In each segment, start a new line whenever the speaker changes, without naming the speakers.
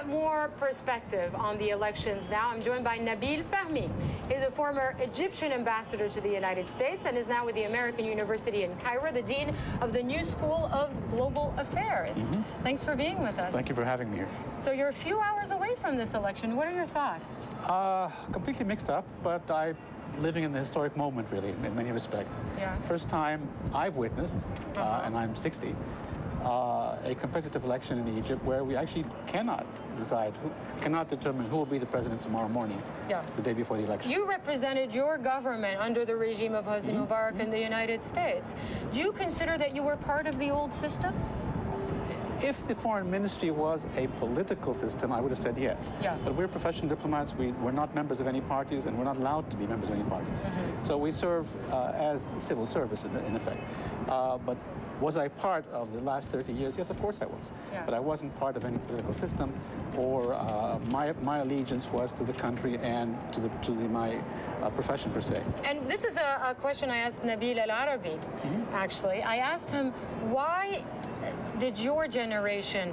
get more perspective on the elections now, I'm joined by Nabil Fahmy. He's a former Egyptian ambassador to the United States and is now with the American University in Cairo, the Dean of the New School of Global Affairs. Thanks for being with us.
Thank you for having me here.
So you're a few hours away from this election. What are your thoughts?
Completely mixed up, but I'm living in the historic moment, really, in many respects.
Yeah.
First time I've witnessed, and I'm 60, a competitive election in Egypt where we actually cannot determine who will be the president tomorrow morning, the day before the election.
You represented your government under the regime of Hosni Mubarak in the United States. Do you consider that you were part of the old system?
If the foreign ministry was a political system, I would have said yes.
Yeah.
But we're professional diplomats. We're not members of any parties, and we're not allowed to be members of any parties. So we serve as civil service, in effect. But was I part of the last 30 years? Yes, of course I was.
Yeah.
But I wasn't part of any political system, or my allegiance was to the country and to my profession per se.
And this is a question I asked Nabil Al-Arabi, actually. I asked him, why did your generation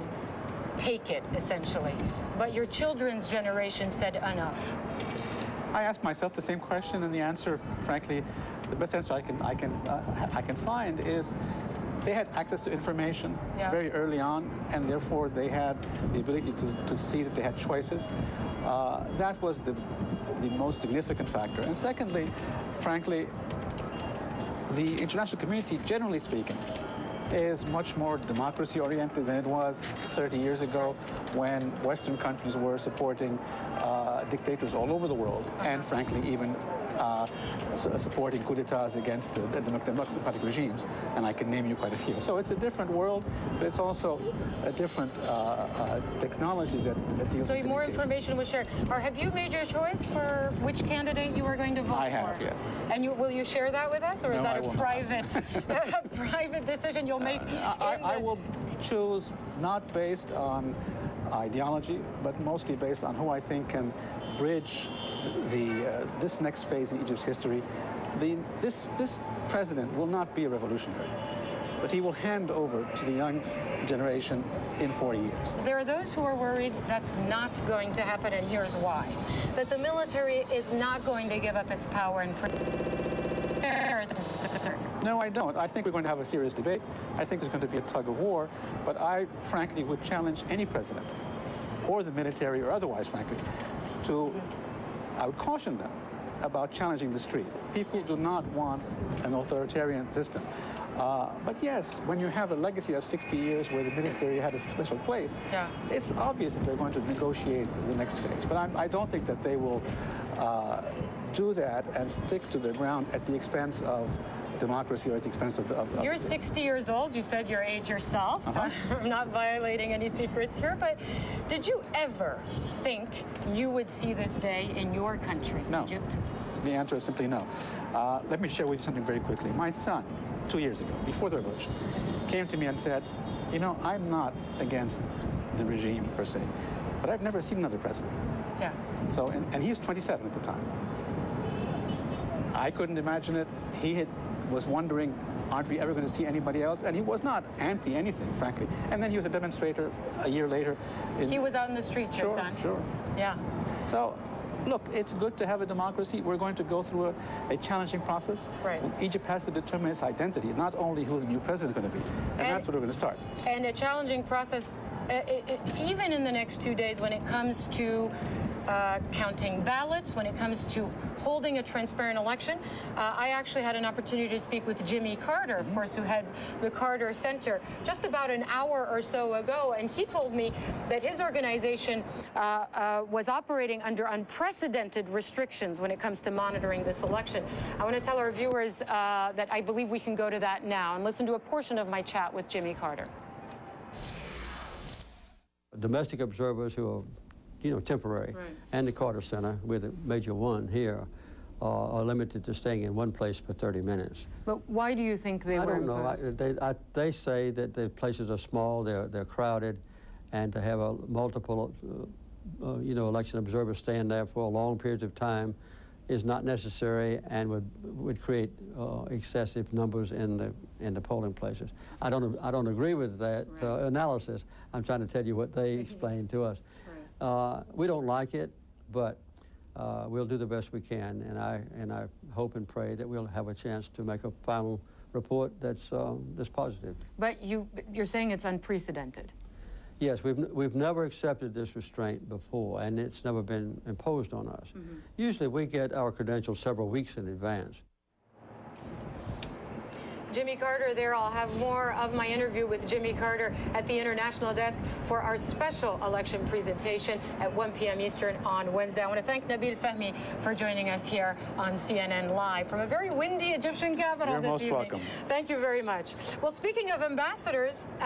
take it, essentially, but your children's generation said enough?
I asked myself the same question, and the answer, frankly, the best answer I can find is they had access to information very early on, and therefore they had the ability to see that they had choices. That was the most significant factor. And secondly, frankly, the international community, generally speaking, is much more democracy-oriented than it was 30 years ago when Western countries were supporting dictators all over the world, and frankly even supporting coups d'etats against democratic regimes, and I can name you quite a few. So it's a different world, but it's also a different technology that deals with
more information was shared. Or have you made your choice for which candidate you are going to vote for?
I have, yes.
And will you share that with us, or is that a private decision you'll make?
I will choose not based on ideology, but mostly based on who I think can bridge this next phase in Egypt's history. This president will not be a revolutionary, but he will hand over to the young generation in 40 years.
There are those who are worried that's not going to happen, and here's why. That the military is not going to give up its power and
No, I don't. I think we're going to have a serious debate. I think there's going to be a tug of war, but I frankly would challenge any president, or the military or otherwise, frankly, I would caution them about challenging the street. People do not want an authoritarian system. But yes, when you have a legacy of 60 years where the military had a special place, it's obvious that they're going to negotiate the next phase. But I don't think that they will do that and stick to their ground at the expense of democracy or at the expense of
You're 60 years old. You said your age yourself, so I'm not violating any secrets here. But did you ever think you would see this day in your country, Egypt?
The answer is simply no. Let me share with you something very quickly. My son, 2 years ago, before the revolution, came to me and said, you know, I'm not against the regime per se, but I've never seen another president.
Yeah.
So, and he was 27 at the time. I couldn't imagine it. He was wondering, aren't we ever going to see anybody else? And he was not anti-anything, frankly. And then he was a demonstrator a year later.
He was out in the streets, your son.
Sure.
Yeah.
So, look, it's good to have a democracy. We're going to go through a challenging process.
Right.
Egypt has to determine its identity, not only who the new president is going to be. And that's what we're going to start.
And a challenging process, even in the next 2 days, when it comes to counting ballots, when it comes to holding a transparent election. I actually had an opportunity to speak with Jimmy Carter, of course, who heads the Carter Center, just about an hour or so ago, and he told me that his organization was operating under unprecedented restrictions when it comes to monitoring this election. I want to tell our viewers that I believe we can go to that now and listen to a portion of my chat with Jimmy Carter.
Domestic observers who are temporary, and the Carter Center, with a major one here, are limited to staying in one place for 30 minutes.
But why do you think they were imposed?
I don't know. They say that the places are small, they're crowded, and to have multiple, election observers staying there for long periods of time is not necessary and would create excessive numbers in the polling places. I don't agree with that analysis. I'm trying to tell you what they explained to us. We don't like it, but we'll do the best we can, and I hope and pray that we'll have a chance to make a final report that's positive.
But you're saying it's unprecedented.
Yes, we've never accepted this restraint before, and it's never been imposed on us. Usually we get our credentials several weeks in advance.
Jimmy Carter there. I'll have more of my interview with Jimmy Carter at the International Desk for our special election presentation at 1 p.m. Eastern on Wednesday. I want to thank Nabil Fahmy for joining us here on CNN Live from a very windy Egyptian capital
You're
this
most
evening.
welcome.
Thank you very much. Well, speaking of ambassadors,